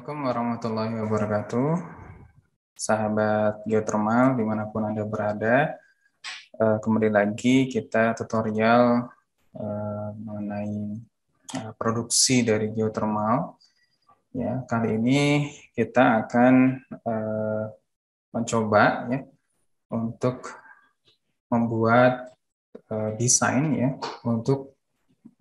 Assalamualaikum warahmatullahi wabarakatuh. Sahabat geothermal dimanapun Anda berada, kembali lagi kita tutorial mengenai produksi dari geothermal. Ya, kali ini kita akan mencoba ya untuk membuat desain ya untuk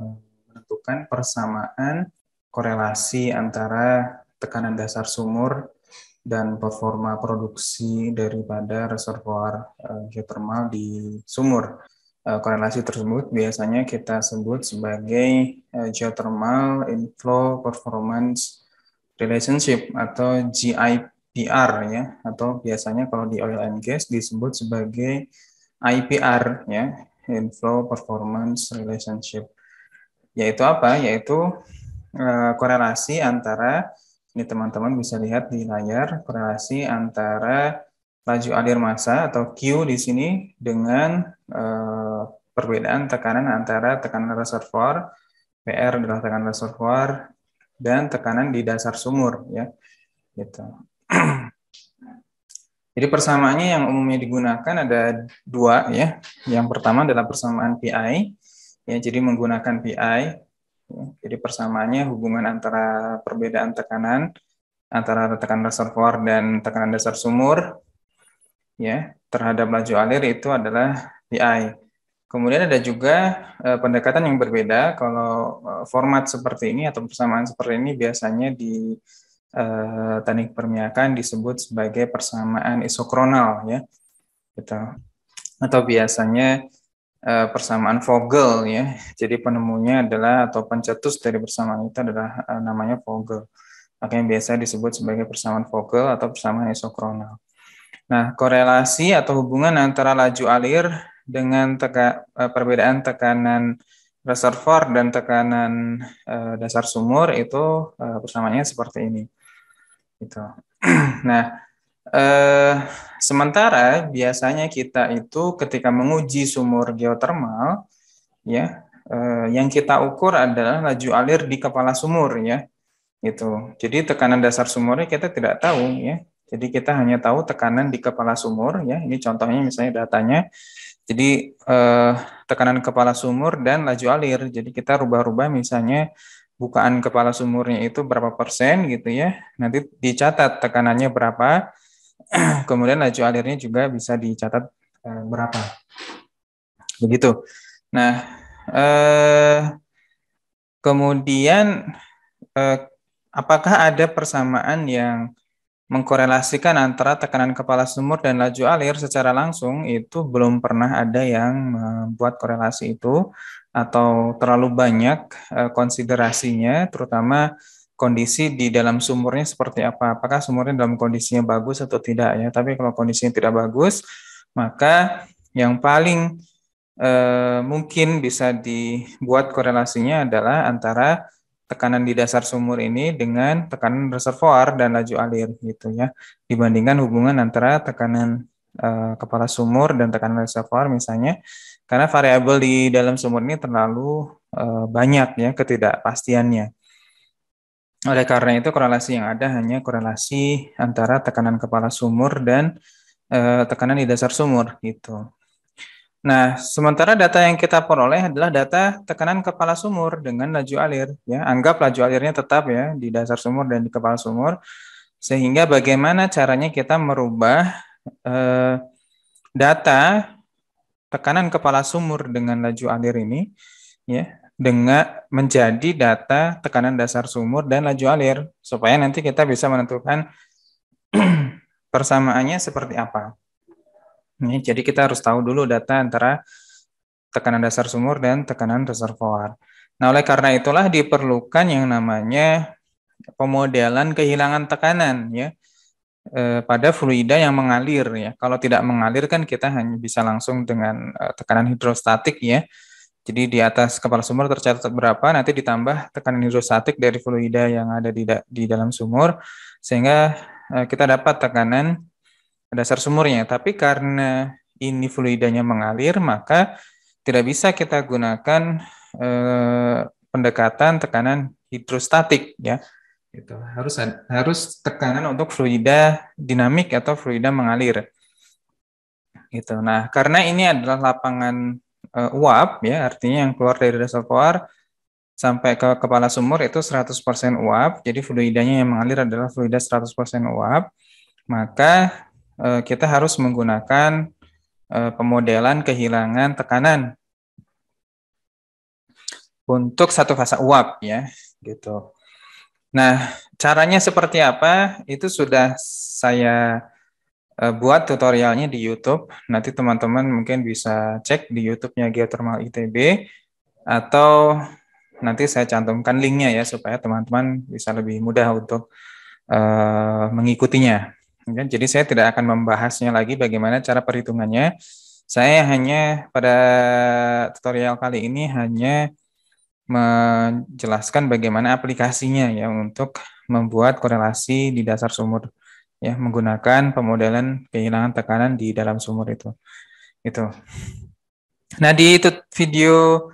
menentukan persamaan korelasi antara tekanan dasar sumur dan performa produksi daripada reservoir geothermal di sumur. Korelasi tersebut biasanya kita sebut sebagai geothermal inflow performance relationship atau GIPR ya, atau biasanya kalau di oil and gas disebut sebagai IPR ya, inflow performance relationship. Yaitu apa? Yaitu korelasi antara, ini teman-teman bisa lihat di layar, korelasi antara laju alir massa atau Q di sini dengan perbedaan tekanan antara tekanan reservoir, PR adalah tekanan reservoir, dan tekanan di dasar sumur ya. Gitu. Jadi persamaannya yang umumnya digunakan ada dua ya. Yang pertama adalah persamaan PI, ya, jadi menggunakan PI. Jadi persamaannya hubungan antara perbedaan tekanan antara tekanan reservoir dan tekanan dasar sumur ya terhadap laju alir itu adalah PI. Kemudian ada juga pendekatan yang berbeda. Kalau format seperti ini atau persamaan seperti ini biasanya di teknik permiakan disebut sebagai persamaan isokronal ya. Gitu. Atau biasanya persamaan Vogel ya. Jadi penemunya adalah atau pencetus dari persamaan itu adalah namanya Vogel. Makanya biasa disebut sebagai persamaan Vogel atau persamaan isokronal. Nah, korelasi atau hubungan antara laju alir dengan perbedaan tekanan reservoir dan tekanan dasar sumur itu persamaannya seperti ini. Gitu. Nah, sementara biasanya kita itu ketika menguji sumur geothermal ya yang kita ukur adalah laju alir di kepala sumur ya gitu. Jadi tekanan dasar sumurnya kita tidak tahu ya. Jadi kita hanya tahu tekanan di kepala sumur ya. Ini contohnya misalnya datanya. Jadi tekanan kepala sumur dan laju alir. Jadi kita rubah-rubah misalnya bukaan kepala sumurnya itu berapa persen gitu ya. Nanti dicatat tekanannya berapa. Kemudian laju alirnya juga bisa dicatat berapa. Begitu. Nah, kemudian apakah ada persamaan yang mengkorelasikan antara tekanan kepala sumur dan laju alir secara langsung? Itu belum pernah ada yang membuat korelasi itu atau terlalu banyak konsiderasinya, terutama kondisi di dalam sumurnya seperti apa. Apakah sumurnya dalam kondisinya bagus atau tidak ya. Tapi kalau kondisinya tidak bagus, maka yang paling mungkin bisa dibuat korelasinya adalah antara tekanan di dasar sumur ini dengan tekanan reservoir dan laju alir gitu ya, dibandingkan hubungan antara tekanan kepala sumur dan tekanan reservoir misalnya, karena variabel di dalam sumur ini terlalu banyak ya ketidakpastiannya. Oleh karena itu korelasi yang ada hanya korelasi antara tekanan kepala sumur dan tekanan di dasar sumur gitu. Nah, sementara data yang kita peroleh adalah data tekanan kepala sumur dengan laju alir. Ya, anggap laju alirnya tetap ya di dasar sumur dan di kepala sumur. Sehingga bagaimana caranya kita merubah data tekanan kepala sumur dengan laju alir ini, ya, dengan menjadi data tekanan dasar sumur dan laju alir, supaya nanti kita bisa menentukan persamaannya seperti apa. Jadi kita harus tahu dulu data antara tekanan dasar sumur dan tekanan reservoir. Nah, oleh karena itulah diperlukan yang namanya pemodelan kehilangan tekanan ya pada fluida yang mengalir ya. Kalau tidak mengalir kan kita hanya bisa langsung dengan tekanan hidrostatik ya. Jadi di atas kepala sumur tercatat berapa, nanti ditambah tekanan hidrostatik dari fluida yang ada di dalam sumur, sehingga kita dapat tekanan dasar sumurnya. Tapi karena ini fluidanya mengalir, maka tidak bisa kita gunakan pendekatan tekanan hidrostatik ya. Gitu. Harus tekanan untuk fluida dinamik atau fluida mengalir. Gitu. Nah, karena ini adalah lapangan uap ya, artinya yang keluar dari reservoir sampai ke kepala sumur itu 100% uap. Jadi fluidanya yang mengalir adalah fluida 100% uap. Maka kita harus menggunakan pemodelan kehilangan tekanan untuk satu fase uap ya, gitu. Nah, caranya seperti apa? Itu sudah saya buat tutorialnya di YouTube. Nanti teman-teman mungkin bisa cek di YouTube-nya Geothermal ITB atau nanti saya cantumkan linknya ya supaya teman-teman bisa lebih mudah untuk mengikutinya. Jadi saya tidak akan membahasnya lagi bagaimana cara perhitungannya. Saya hanya pada tutorial kali ini hanya menjelaskan bagaimana aplikasinya ya untuk membuat korelasi di dasar sumur ya menggunakan pemodelan kehilangan tekanan di dalam sumur itu. Nah, di video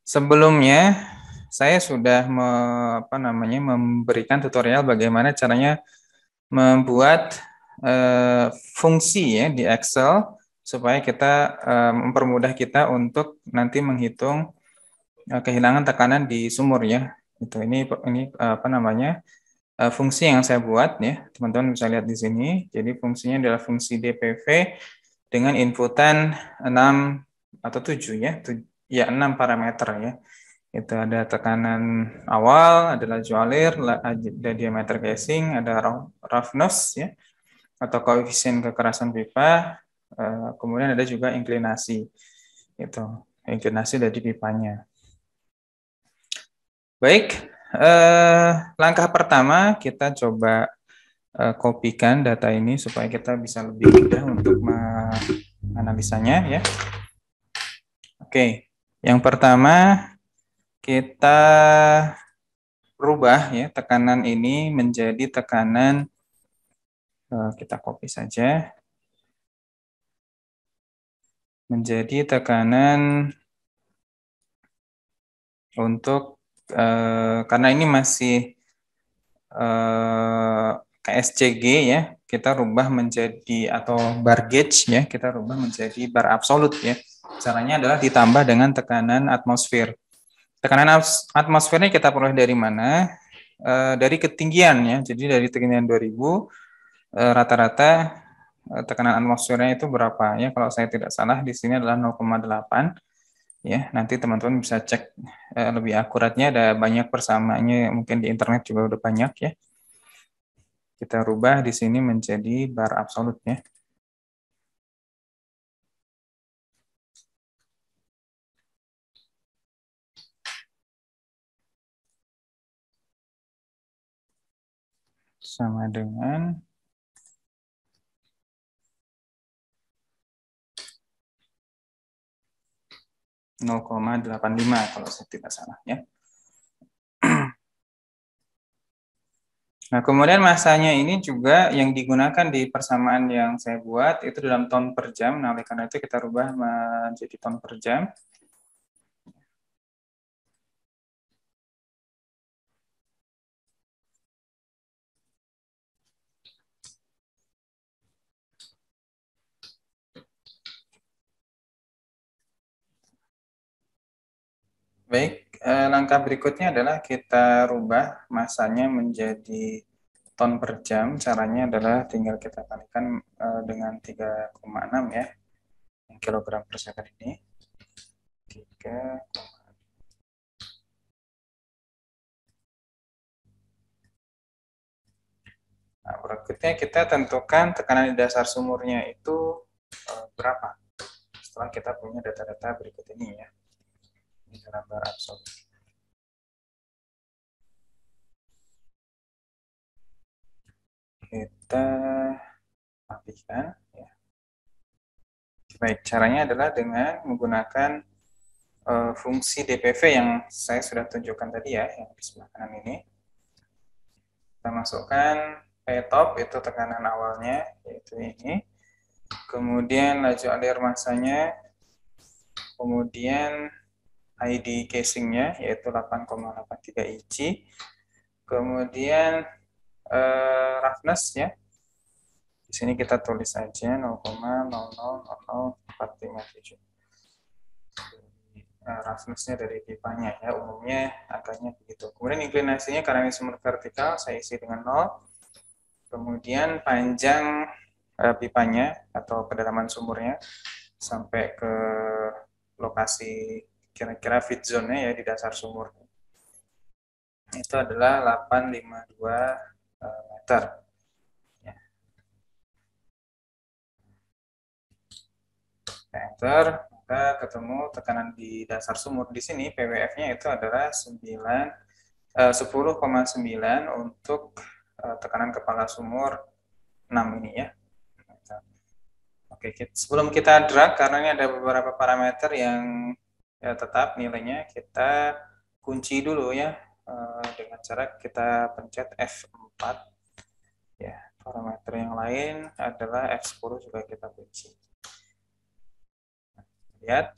sebelumnya saya sudah memberikan tutorial bagaimana caranya membuat fungsi ya di Excel supaya kita mempermudah kita untuk nanti menghitung kehilangan tekanan di sumur ya. Ini fungsi yang saya buat ya. Teman-teman bisa lihat di sini. Jadi fungsinya adalah fungsi DPV dengan inputan 6 atau 7 ya. Ya 6 parameter ya. Itu ada tekanan awal, ada laju alir, ada diameter casing, ada roughness ya atau koefisien kekerasan pipa, kemudian ada juga inklinasi. Inklinasi dari pipanya. Baik, langkah pertama kita coba kopikan data ini supaya kita bisa lebih mudah untuk menganalisanya ya. Oke, yang pertama kita rubah ya tekanan ini menjadi tekanan, kita copy saja, menjadi tekanan untuk karena ini masih KSCG ya, kita rubah menjadi atau bar gauge ya, kita rubah menjadi bar absolut ya. Caranya adalah ditambah dengan tekanan atmosfer. Tekanan atmosfernya kita peroleh dari mana? Dari ketinggian ya. Jadi dari ketinggian 2000 rata-rata tekanan atmosfernya itu berapa ya? Kalau saya tidak salah di sini adalah 0,8 ya. Nanti teman-teman bisa cek lebih akuratnya, ada banyak persamaannya mungkin di internet juga udah banyak ya. Kita rubah di sini menjadi bar absolut ya. Sama dengan 0,85 kalau saya tidak salah ya. Nah, kemudian masanya ini juga yang digunakan di persamaan yang saya buat itu dalam ton per jam. Nah, oleh karena itu kita rubah menjadi ton per jam. Baik, langkah berikutnya adalah kita rubah masanya menjadi ton per jam. Caranya adalah tinggal kita kalikan dengan 3,6 ya, kilogram per second ini. 3. Nah, berikutnya kita tentukan tekanan di dasar sumurnya itu berapa. Setelah kita punya data-data berikut ini ya. Ini dalam bar absolut. Kita rapihkan ya. Baik, caranya adalah dengan menggunakan fungsi DPV yang saya sudah tunjukkan tadi ya, yang di sebelah kanan ini. Kita masukkan P top, itu tekanan awalnya, yaitu ini. Kemudian laju alir masanya, kemudian ID casingnya, yaitu 8,83 inci. Kemudian roughness ya. Di sini kita tulis aja 0,0000457. Roughness-nya dari pipanya ya, umumnya angkanya begitu. Kemudian inklinasinya karena ini sumur vertikal, saya isi dengan 0. Kemudian panjang pipanya atau kedalaman sumurnya sampai ke lokasi kira-kira feed zone-nya ya di dasar sumur. Itu adalah 852 meter. Ya. Enter, maka ketemu tekanan di dasar sumur. Di sini PWF-nya itu adalah 10,9 untuk tekanan kepala sumur 6 ini ya. Oke, sebelum kita drag, karena ini ada beberapa parameter yang ya, tetap nilainya, kita kunci dulu ya dengan cara kita pencet F4. Ya, parameter yang lain adalah F10 juga kita kunci. Lihat,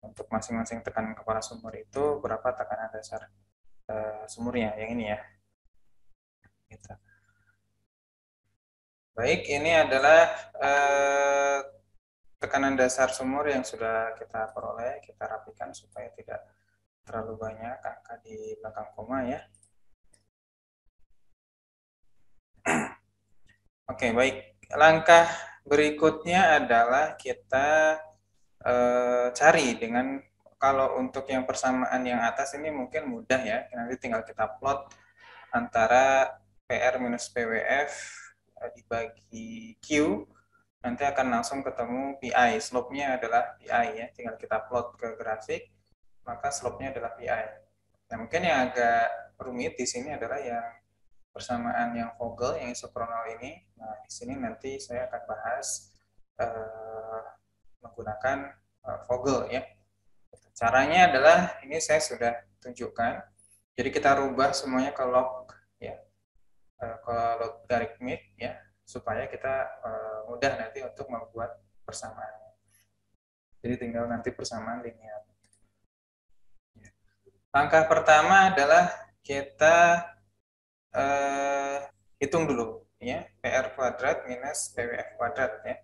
untuk masing-masing tekanan kepala sumur itu berapa tekanan dasar sumurnya, yang ini ya. Gitu. Baik, ini adalah tekanan dasar sumur yang sudah kita peroleh, kita rapikan supaya tidak terlalu banyak angka di belakang koma ya. Oke, baik. Langkah berikutnya adalah kita cari dengan, kalau untuk yang persamaan yang atas ini mungkin mudah ya, nanti tinggal kita plot antara PR minus PWF dibagi Q, nanti akan langsung ketemu PI, slope-nya adalah PI ya, tinggal kita plot ke grafik, maka slope-nya adalah PI. Nah, mungkin yang agak rumit di sini adalah yang persamaan yang Vogel, yang isokronal ini. Nah, di sini nanti saya akan bahas menggunakan Vogel ya. Caranya adalah ini saya sudah tunjukkan. Jadi kita rubah semuanya ke log ya, ke logarithmic ya, supaya kita mudah nanti untuk membuat persamaan. Jadi tinggal nanti persamaan linear. Langkah pertama adalah kita hitung dulu ya, PR kuadrat minus PWF kuadrat ya.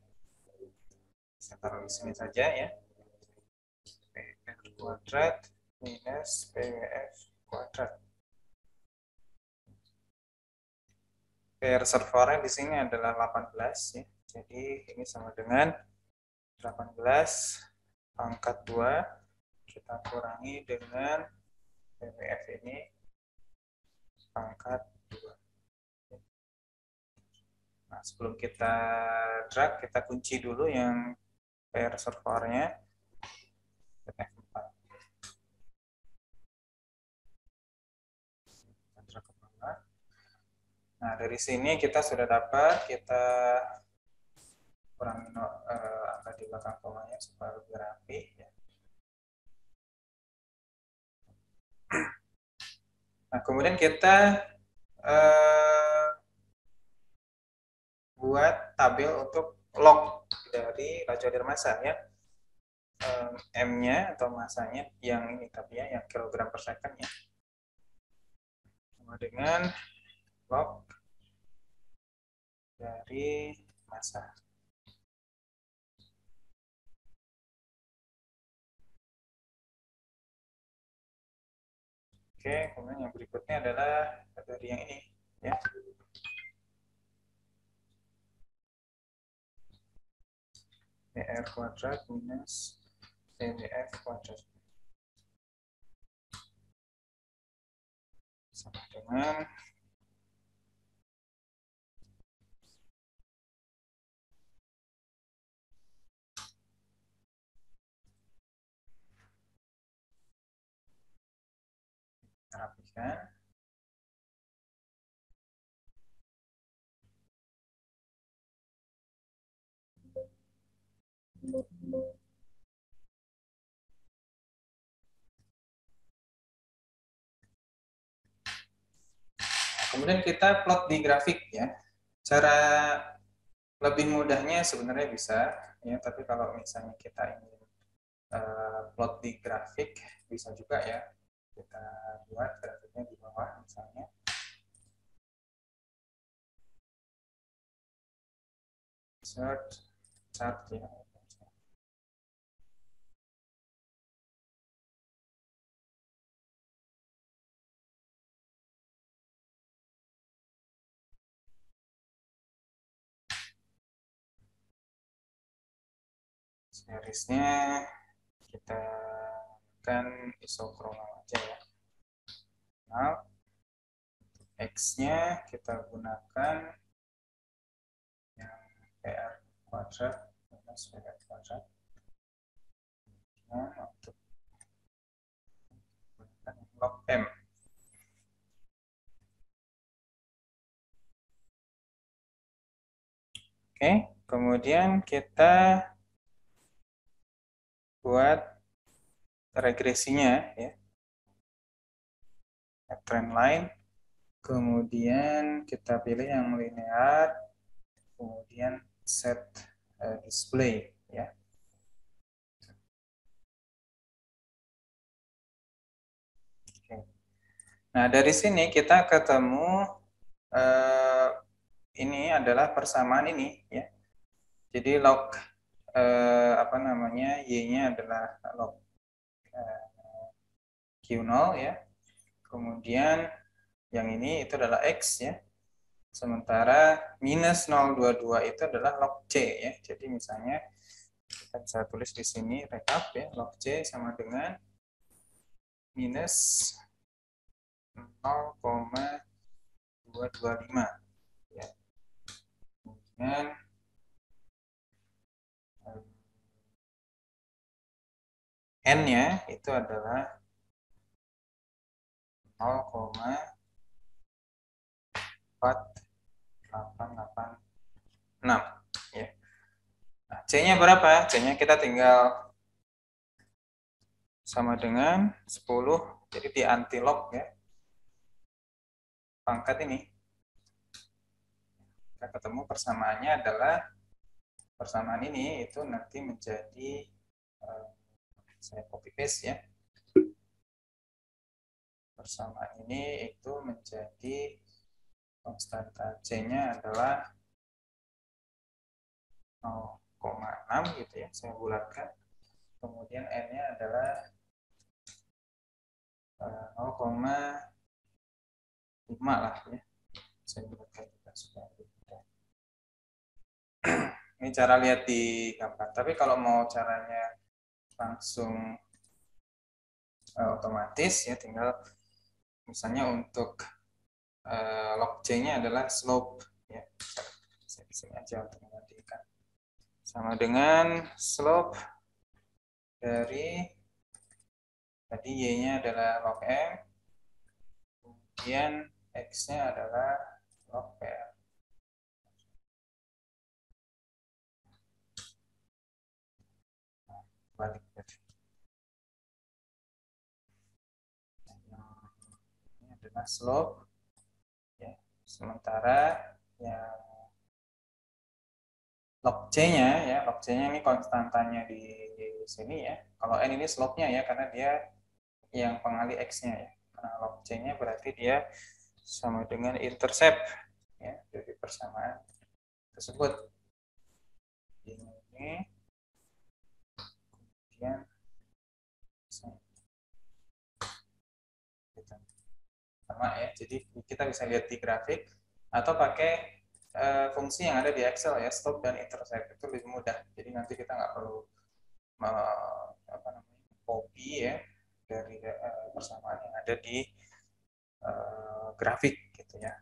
Saya taruh di sini saja ya. PR kuadrat minus PWF kuadrat. PR reservoirnya di sini adalah 18 ya. Jadi ini sama dengan 18 pangkat 2 kita kurangi dengan PWF ini pangkat 2. Nah, sebelum kita drag, kita kunci dulu yang PR reservoirnya. F4. Nah, dari sini kita sudah dapat, kita kurangi angka di belakang komanya supaya lebih rapi. Ya. Nah, kemudian kita buat tabel untuk log dari laju alir massa ya. M-nya atau masanya yang ini tapi ya, yang kilogram per second ya. Sama dengan log dari massa. Oke, kemudian yang berikutnya adalah dari yang ini ya. PR kuadrat minus PWF kuadrat. Sama dengan rapikan. Kemudian kita plot di grafik ya. Cara lebih mudahnya sebenarnya bisa ya, tapi kalau misalnya kita ingin plot di grafik bisa juga ya. Kita buat grafiknya di bawah misalnya. insert chart ya. Seriesnya kita kan isochroma aja ya. Nah, X-nya kita gunakan yang PR kuadrat minus PR kuadrat. Nah, untuk log M. Oke, kemudian kita buat regresinya ya. Trend line. Kemudian kita pilih yang linear. Kemudian set display ya. Oke. Nah, dari sini kita ketemu ini adalah persamaan ini ya. Jadi log apa namanya, y-nya adalah log Q0 ya. Kemudian yang ini itu adalah X ya. Sementara minus 022 itu adalah log C ya. Jadi misalnya kita bisa tulis di sini rekap ya, log C sama dengan minus 0,225 ya. Kemudian N-nya itu adalah 0,4886 ya. Nah, C-nya berapa? C-nya kita tinggal sama dengan 10, jadi di anti-log ya. Pangkat ini. Kita ketemu persamaannya adalah persamaan ini itu nanti menjadi saya copy paste ya. Persamaan ini itu menjadi konstanta C-nya adalah 0,6 gitu ya, saya bulatkan. Kemudian N-nya adalah 0,5 lah ya. Saya bulatkan juga supaya mudah. Ini cara lihat di gambar. Tapi kalau mau caranya langsung otomatis ya, tinggal misalnya untuk log C-nya adalah slope ya. Saya di sini aja untuk menggantikan. Sama dengan slope dari tadi Y-nya adalah log M, kemudian X-nya adalah log PR. Balik. Ini adalah slope ya. Sementara yang log C-nya ya, log C-nya ini konstantanya di sini ya. Kalau N ini slope-nya ya, karena dia yang pengali X-nya ya. Karena log C-nya berarti dia sama dengan intercept ya dari persamaan tersebut. Ini kemudian sama ya. Jadi kita bisa lihat di grafik atau pakai fungsi yang ada di Excel ya, stop dan intercept itu lebih mudah. Jadi nanti kita nggak perlu copy ya dari persamaan yang ada di grafik gitu ya.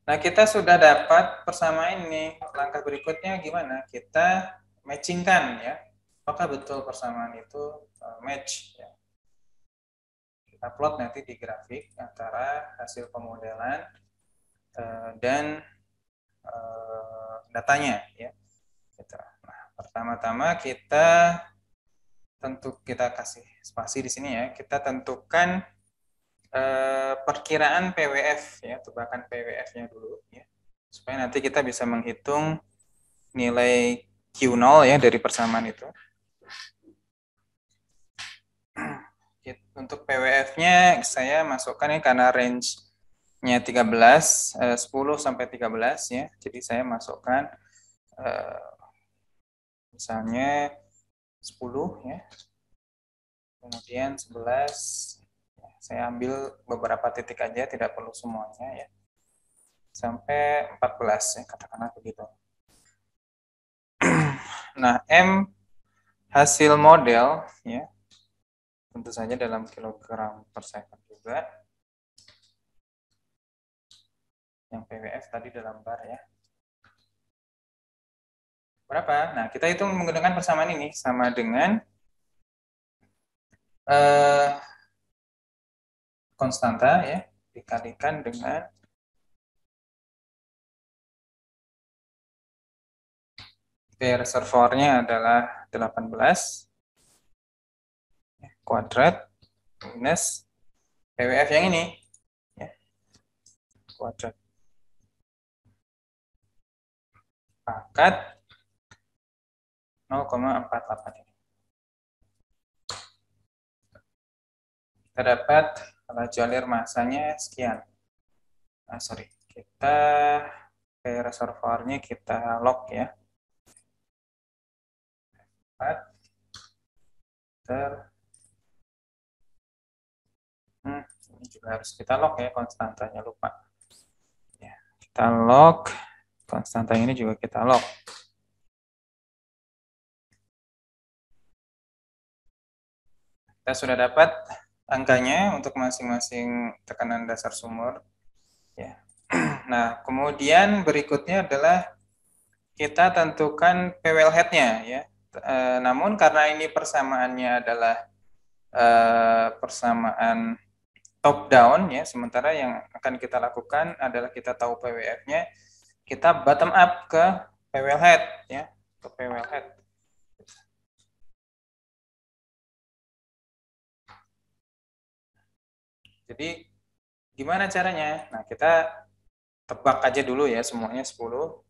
Nah, kita sudah dapat persamaan ini. Langkah berikutnya gimana? Kita matchingkan ya. Apakah betul persamaan itu match ya. Kita plot nanti di grafik antara hasil pemodelan dan datanya ya. Nah, pertama-tama kita kasih spasi di sini ya. Kita tentukan perkiraan PWF ya, tebakan PWF-nya dulu ya. Supaya nanti kita bisa menghitung nilai Q0 ya dari persamaan itu. Untuk PWF-nya saya masukkan ya karena range nya 13, 10 sampai 13 ya. Jadi saya masukkan misalnya 10 ya. Kemudian 11, saya ambil beberapa titik aja, tidak perlu semuanya ya. Sampai 14 ya, katakanlah begitu. Nah, M hasil model ya. Tentu saja dalam kilogram per second juga. Yang PWF tadi dalam bar ya. Berapa? Nah, kita hitung menggunakan persamaan ini sama dengan konstanta ya dikalikan dengan P reservoirnya adalah 18 kuadrat minus PWF yang ini ya, kuadrat pangkat 0,48 ini. Kita dapat laju alir masanya sekian. Kita P reservoirnya kita log ya. 4 ini juga harus kita log ya, konstantanya lupa. Ya, kita log, konstanta ini juga kita log. Kita sudah dapat angkanya untuk masing-masing tekanan dasar sumur. Ya. Nah, kemudian berikutnya adalah kita tentukan P wellhead-nya ya. Namun karena ini persamaannya adalah persamaan top down ya, sementara yang akan kita lakukan adalah kita tahu PWF-nya, kita bottom up ke P wellhead ya, ke P wellhead. Jadi gimana caranya? Nah, kita tebak aja dulu ya semuanya 10.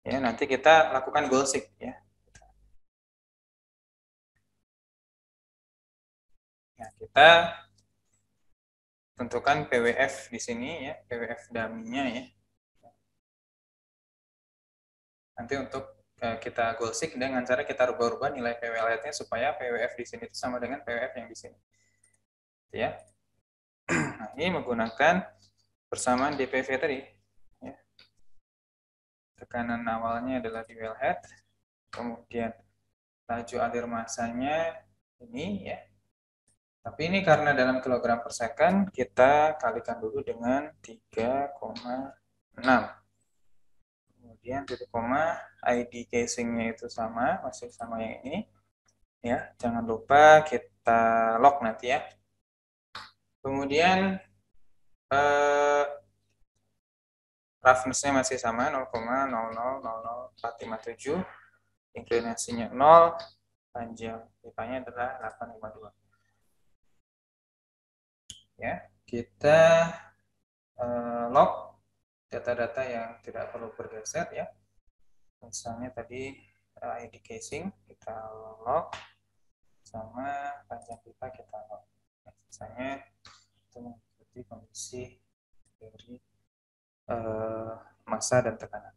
Ya, nanti kita lakukan goal seek ya. Nah, kita tentukan PWF di sini ya, PWF dummy-nya ya. Nanti untuk kita goal seek dengan cara kita rubah-rubah nilai PWF-nya supaya PWF di sini itu sama dengan PWF yang di sini. Ya. Nah, ini menggunakan persamaan DPV tadi. Ya. Tekanan awalnya adalah di wellhead, kemudian laju alir masanya ini ya. Tapi ini karena dalam kilogram per second, kita kalikan dulu dengan 3,6. Kemudian titik koma, ID casingnya itu sama, masih sama yang ini. Ya, jangan lupa kita lock nanti ya. Kemudian roughness-nya masih sama 0,000457, inklinasinya 0, panjang pipanya adalah 852. Ya, kita log data-data yang tidak perlu bergeser ya. Misalnya tadi ID casing kita log sama panjang pipa kita log. Misalnya itu mengikuti kondisi dari massa dan tekanan.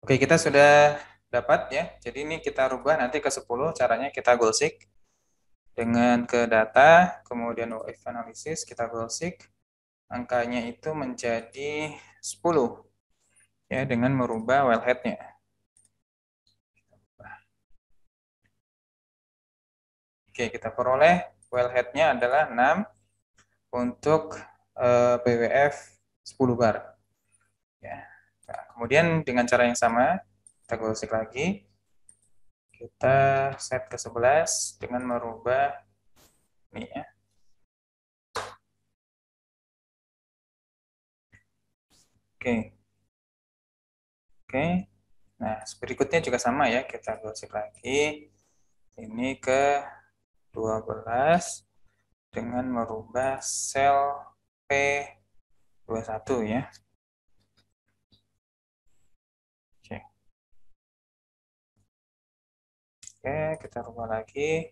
Oke, kita sudah dapat ya. Jadi ini kita rubah nanti ke 10, caranya kita goal seek dengan ke data, kemudian UF analysis kita goal seek, angkanya itu menjadi 10 ya dengan merubah wellhead-nya. Oke, kita peroleh wellhead-nya adalah 6 untuk PWF 10 bar. Ya. Nah, kemudian dengan cara yang sama, kita goal seek lagi. Kita set ke 11 dengan merubah ini ya. Oke. Oke. Nah, berikutnya juga sama ya, kita goal seek lagi. Ini ke 12 dengan merubah sel P21 ya. Oke. Oke, kita rubah lagi.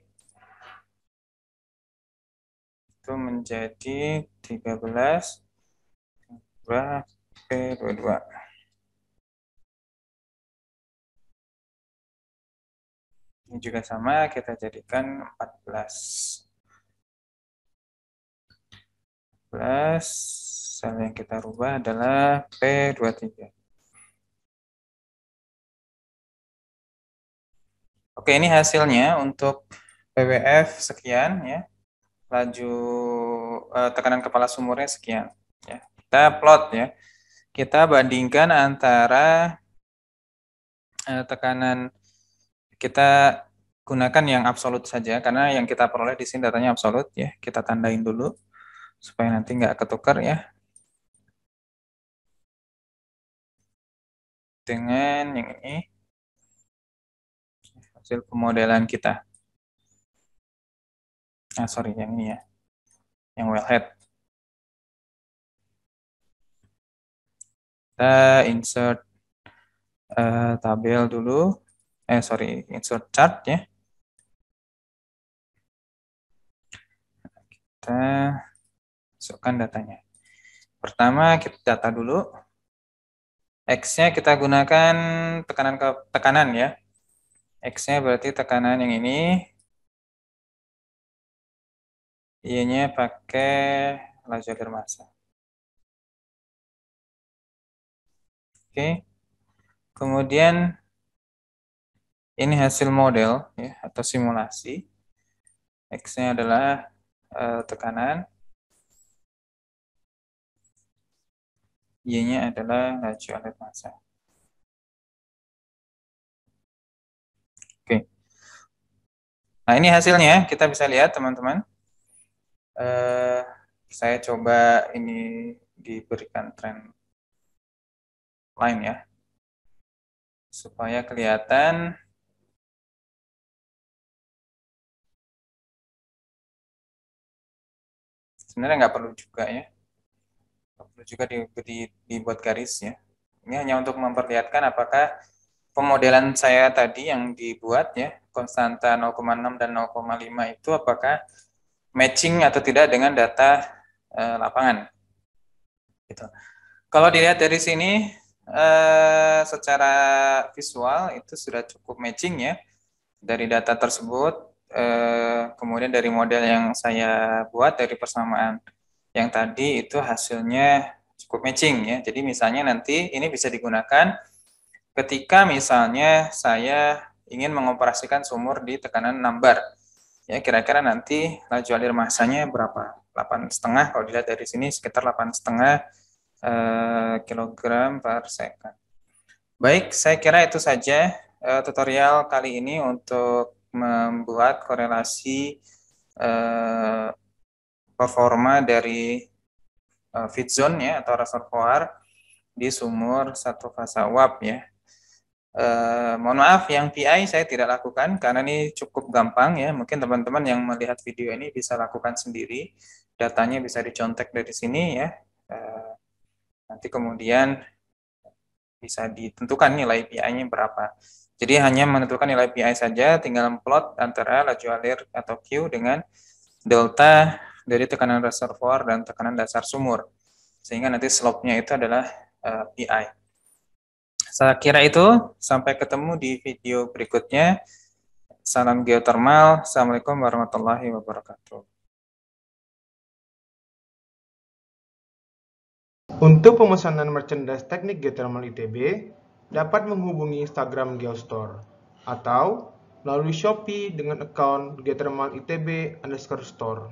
itu menjadi 13 P22. Ini juga sama, kita jadikan 14. Sel yang kita rubah adalah P23. Oke, ini hasilnya untuk PWF sekian ya. Laju tekanan kepala sumurnya sekian ya. Kita plot ya. Kita bandingkan antara tekanan, kita gunakan yang absolut saja karena yang kita peroleh di sini datanya absolut ya. Kita tandain dulu supaya nanti nggak ketukar ya. Dengan yang ini hasil pemodelan kita. Ah, sorry, yang ini ya. Yang wellhead. Kita insert tabel dulu. Insert chart ya. Kita masukkan datanya. Pertama, kita data dulu. X-nya kita gunakan tekanan ya. X-nya berarti tekanan yang ini. Y-nya pakai laju alir massa. Oke. Kemudian ini hasil model ya atau simulasi. X-nya adalah tekanan. Y-nya adalah laju alir massa. Oke. Nah, ini hasilnya. Kita bisa lihat, teman-teman. Saya coba ini diberikan trend line ya. Supaya kelihatan. Sebenarnya nggak perlu juga ya. Nggak perlu juga dibuat garis ya. Ini hanya untuk memperlihatkan apakah pemodelan saya tadi yang dibuat ya, konstanta 0,6 dan 0,5 itu apakah matching atau tidak dengan data lapangan. Gitu. Kalau dilihat dari sini, secara visual itu sudah cukup matching ya dari data tersebut. Kemudian dari model yang saya buat dari persamaan yang tadi itu hasilnya cukup matching ya. Jadi misalnya nanti ini bisa digunakan ketika misalnya saya ingin mengoperasikan sumur di tekanan 6 bar. Ya, kira-kira nanti laju alir massanya berapa? 8,5 kalau dilihat dari sini sekitar 8,5 kilogram per second. Baik, saya kira itu saja tutorial kali ini untuk membuat korelasi performa dari feed zone ya atau reservoir di sumur satu fasa uap ya. Mohon maaf yang PI saya tidak lakukan karena ini cukup gampang ya. Mungkin teman-teman yang melihat video ini bisa lakukan sendiri. Datanya bisa dicontek dari sini ya. Nanti kemudian bisa ditentukan nilai PI-nya berapa. Jadi hanya menentukan nilai PI saja, tinggal plot antara laju alir atau Q dengan delta dari tekanan reservoir dan tekanan dasar sumur. Sehingga nanti slope-nya itu adalah PI. Saya kira itu, sampai ketemu di video berikutnya. Salam geothermal. Assalamualaikum warahmatullahi wabarakatuh. Untuk pemesanan merchandise teknik geothermal ITB, dapat menghubungi Instagram Geostore atau melalui Shopee dengan akun geothermal ITB_store.